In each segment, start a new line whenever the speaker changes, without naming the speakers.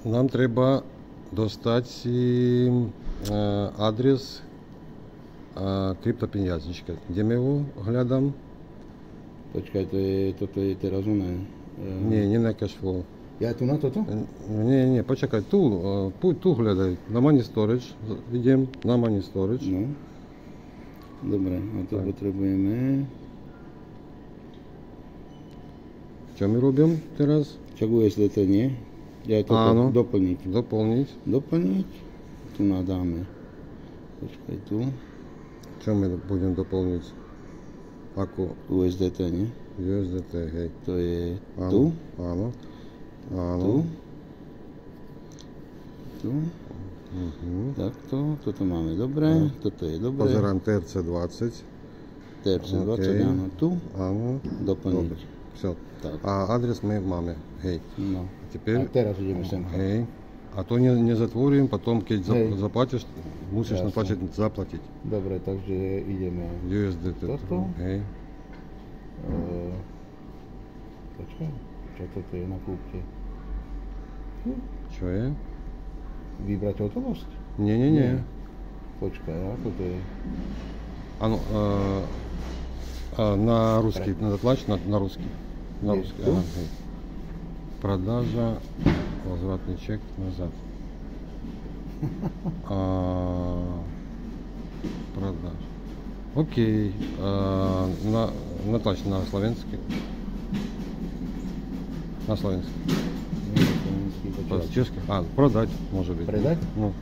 нам треба достать адрес kryptopeniaznичka. Kde my ho hľadám?
Počkaj, toto je teraz oné.
Nie na cashflow.
Ja tu na toto?
Nie, počakaj, tu hľadaj. Na money storage. Idem na money storage.
No. Dobre, a to potrebujeme.
Čo my robím teraz?
Čak USDT, nie? Ja to doplniť. Doplniť. Tu nadáme. Počkaj tu. Čo
my budem doplniť? Ako?
USDT, nie?
USDT, hej.
To je
tu? Áno.
Tu. Takto, toto máme dobre, toto je dobre.
Pozerám TRC20.
TRC20, áno, tu.
Áno.
Doplniť.
Все. А адрес мы маме. Хей.
No.
Теперь.
А teraz ideme sem.
Hej. A to не zatvorím, потом, keď zaplatíš, musíš zaplatiť.
Dobre, takže ideme.
USDT.
Toto.
Hej.
Počkaj, čo toto je na kúpte?
Čo je?
Vybrať hotovosť?
Nie.
Počkaj, ako to je?
Áno, на русский, надо плачь на русский. На русский. Ага. Продажа, возвратный чек назад. Продажа. Окей. Наплачь на славянский. На славянский. По-чешски? Продать, может быть.
Продать?
Ну.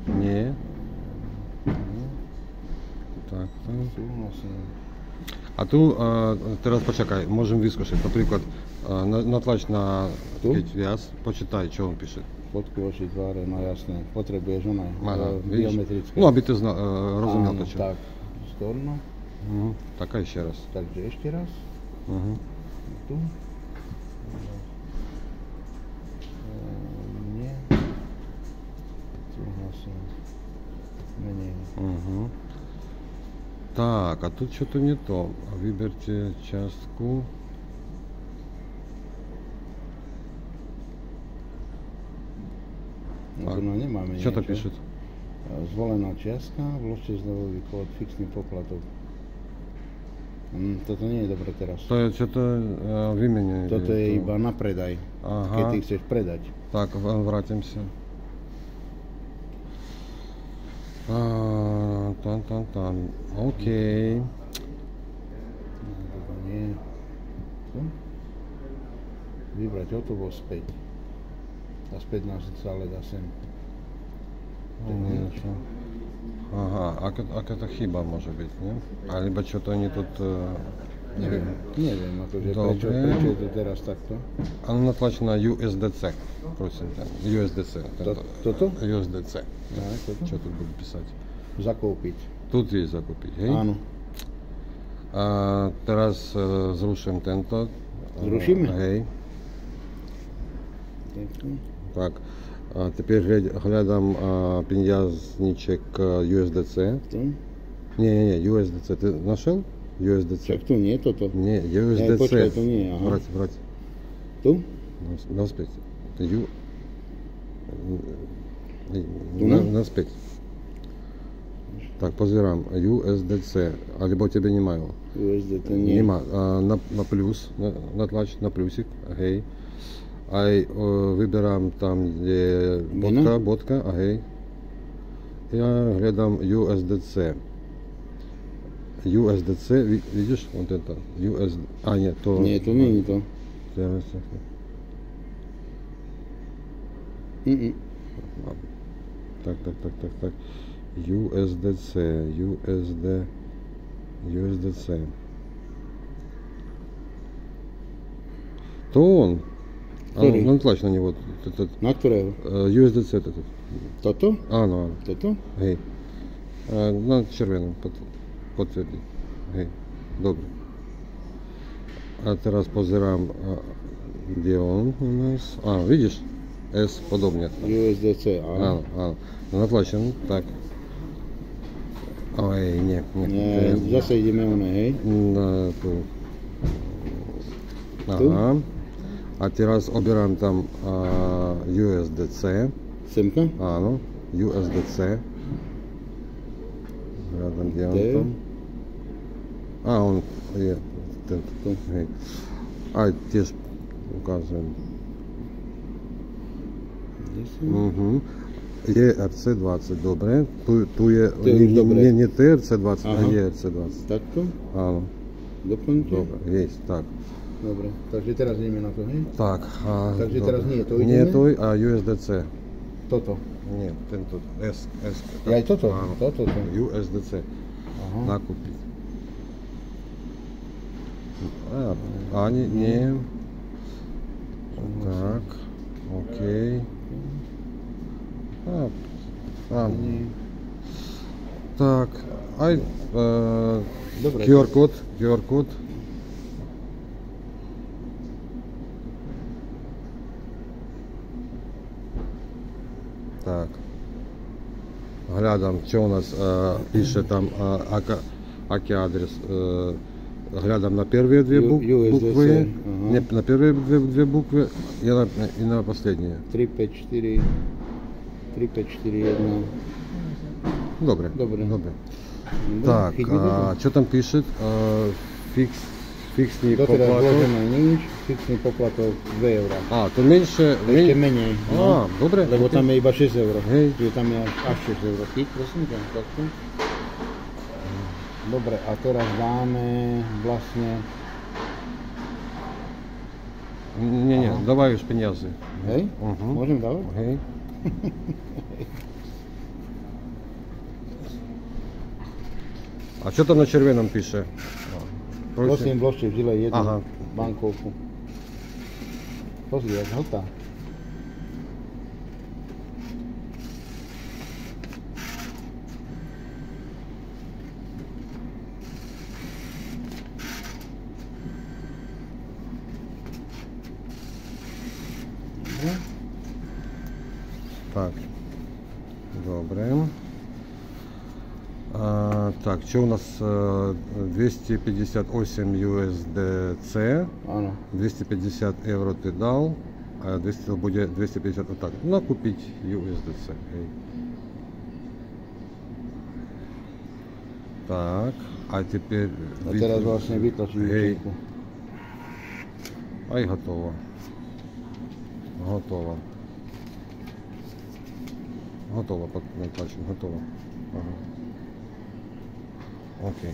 Не. Так. А tu teraz počakaj, môžem vyskúšať. Napríklad natlač na keď viac, počítaj, čo on píše.
Fotku oči, tváre, no jasné. Potrebuješ ona biometrické.
No, aby to rozumel to čo.
Tak, storno.
Tak a ešte raz.
Takže ešte raz. Tu. Nie. Súhlasím. Menej.
Так, а тут что-то не то. Выберите частку.
No nemáme
čo to píše?
Zvolená čiastka, vložte zdrojový kód, fixný poplatok. Toto nie je dobre teraz.
To je čo-to vymenenie.
Toto je iba na predaj. Keď ty chceš predať.
Tak, vrátim sa. Tam. OK.
Nie. Vybrať hotovosť späť. A späť nás stále dá sem.
Ага, aká to chyba môže byť, nie? Alebo čo to oni тут...
Neviem, akože prečo je to teraz takto?
A natlač na USDC, prosím ťa. USDC.
Toto?
USDC.
Toto?
Čo tu budú písať?
Zakúpiť.
Тут je zakúpiť, hej?
Áno.
A teraz zruším tento.
Zrušíme?
Hej. Tak. A теперь hľadám пеньязничек USDC. Nie, USDC. Ty našel? USDC.
Však tu nie, toto.
Nie, USDC.
Počkaj, to nie, aha.
Vrať.
Tu?
Naspäť. Naspäť. Tak, pozerám. USDC. Alebo tebe nemajú.
USDC nie.
Nема. Na plus. Natlač na plusik. Hej. Aj vyberám tam, kde je bodka. Hej. Ja hľadám USDC. USDC, vidíš? Вот это. Нет, то...
Нет, to nie je to.
Teraz. Так. USDC. То он. Натlač na него.
Na ktorého?
USDC этот.
Toto?
Áno.
Toto?
Hej. Na červenom. Potvrdiť. Hej. Dobre. A teraz pozerám, kde on u nás. Vidíš? S podobne.
USDC, áno.
Áno. Natlačím, tak. Nie.
Zase ideme hej?
Na tu. Aha. A teraz obieram tam USDC.
Semka?
Áno, USDC. Hľadám, kde on tam. A on je tento. Hej. Aj tiež ukážem. ERC20, dobre. Tu je, nie TRC20, a ERC20.
Takto?
Áno.
Doplňte?
Dobre, jest, tak.
Dobre, takže teraz ideme na to, hej?
Tak. A,
takže
dobre.
teraz nie, to ideme?
Nie to a USDC.
Toto?
Nie, tento S.
Je aj toto?
Áno.
Toto.
USDC.
Aha.
Nakúpiť. Ani, nie. Tak, OK. Áno. Tak, aj
Dobre,
QR kód. Tak. Hľadám, čo u nás píše tam, aký adres. Hľadám na prvé dve bukvy, na prvé dve bukvy i na последние.
3541.
Dobre. Tak, čo tam píše? Fixný
poplatok.
poplatok.
Nič, fixný poplatok 2 eurá.
To menšie.
Ešte menej. No,
dobre.
Lebo tam je iba 6 eur.
Hej.
Čiže tam je až 6 eur. Ty, prosím ťa, takto. Dobre, a teraz dáme vlastne...
Nie, dávaj už peniaze.
Hej? Môžem dávať?
Hej. A čo tam na červenom píše?
Prosím, vložte vždy jednu
Aha.
bankovku. Pozri, jak hltá.
Tak, dobre. Tak, čo u nás 258 USDC,
Áno.
250 eur ty dal, a 200 bude 250, tak, nakúpiť USDC, hej. Tak, a теперь...
A teraz vlastne vytlačím
Hej.
účtenku.
Aj hotovo. Готово, натачим, готово. Ага. Окей.